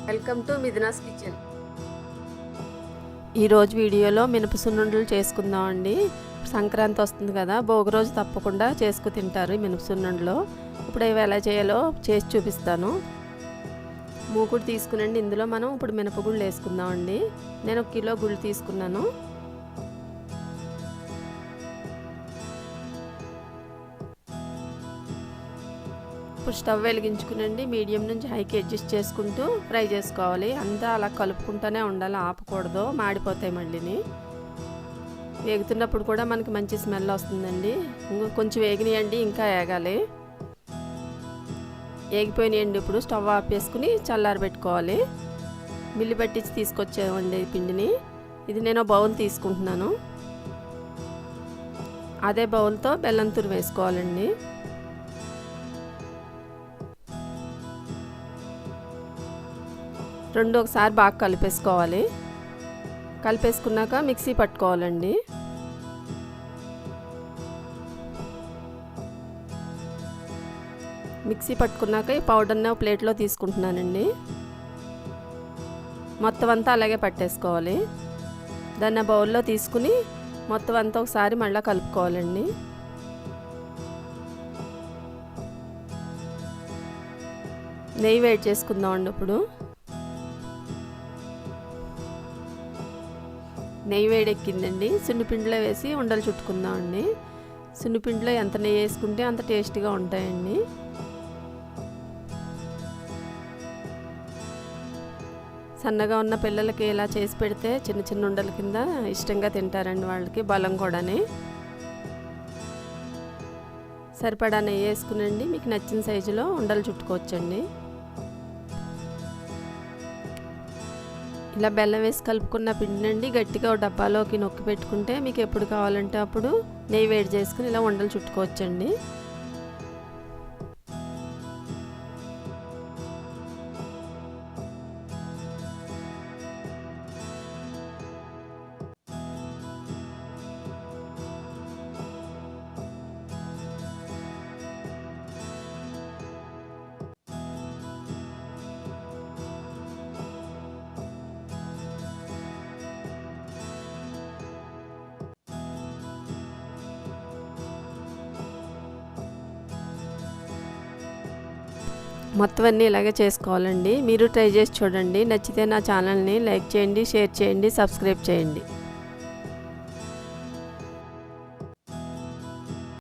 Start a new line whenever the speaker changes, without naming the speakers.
Welcome to Mithuna's kitchen.
ఈరోజు వీడియోలో మినప సున్నుండలు చేసుకుందామండి. సంక్రాంతి వస్తుంది కదా, భోగి రోజు తప్పకుండా చేసుకు తింటారు ఈ మినప సున్నుండలు. ఇప్పుడు ఇవి ఎలా చేయాలో చేసి చూపిస్తాను. మూకుడు తీసుకునండి. ఇందులో మనం ఇప్పుడు మినపగుళ్ళు వేసుకుందామండి. నేను 1 కిలో గుళ్ళు తీసుకున్నాను. ఇప్పుడు స్టవ్ వెలిగించుకునండి. మీడియం నుంచి హైకి అడ్జస్ట్ చేసుకుంటూ ఫ్రై చేసుకోవాలి. అంతా అలా కలుపుకుంటూనే ఉండాలి, ఆపకూడదు, మాడిపోతాయి మళ్ళీని. వేగుతున్నప్పుడు కూడా మనకి మంచి స్మెల్ వస్తుందండి. కొంచెం వేగినాయండి, ఇంకా వేగాలి. వేగిపోయినాయండి. ఇప్పుడు స్టవ్ ఆఫ్ చేసుకుని చల్లారబెట్టుకోవాలి. మిల్లి పట్టించి తీసుకొచ్చామండి పిండిని. ఇది నేను బౌల్ తీసుకుంటున్నాను. అదే బౌల్తో బెల్లం తురుము వేసుకోవాలండి. రెండు ఒకసారి బాగా కలిపేసుకోవాలి. కలిపేసుకున్నాక మిక్సీ పట్టుకోవాలండి. మిక్సీ పట్టుకున్నాక ఈ పౌడర్ని ప్లేట్లో తీసుకుంటున్నానండి. మొత్తం అంతా అలాగే పట్టేసుకోవాలి. దాన్ని బౌల్లో తీసుకుని మొత్తం అంతా ఒకసారి మళ్ళీ కలుపుకోవాలండి. నెయ్యి వేడి చేసుకుందామండి. ఇప్పుడు నెయ్యి వేడెక్కిందండి. సున్నిపిండిలో వేసి ఉండలు చుట్టుకుందామండి. సున్నిపిండిలో ఎంత నెయ్యి వేసుకుంటే అంత టేస్ట్గా ఉంటాయండి. సన్నగా ఉన్న పిల్లలకి ఇలా చేసి పెడితే చిన్న చిన్న ఉండల కింద ఇష్టంగా తింటారండి. వాళ్ళకి బలం కూడాని. సరిపడా నెయ్యి వేసుకునండి. మీకు నచ్చిన సైజులో ఉండలు చుట్టుకోవచ్చండి. ఇలా బెల్లం వేసి కలుపుకున్న పిండినండి గట్టిగా డబ్బాలోకి నొక్కి పెట్టుకుంటే మీకు ఎప్పుడు కావాలంటే అప్పుడు నెయ్యి వేడి చేసుకుని ఇలా ఉండలు చుట్టుకోవచ్చండి. మొత్తం అన్నీ ఇలాగే చేసుకోవాలండి. మీరు ట్రై చేసి చూడండి. నచ్చితే నా ఛానల్ని లైక్ చేయండి, షేర్ చేయండి, సబ్స్క్రైబ్ చేయండి.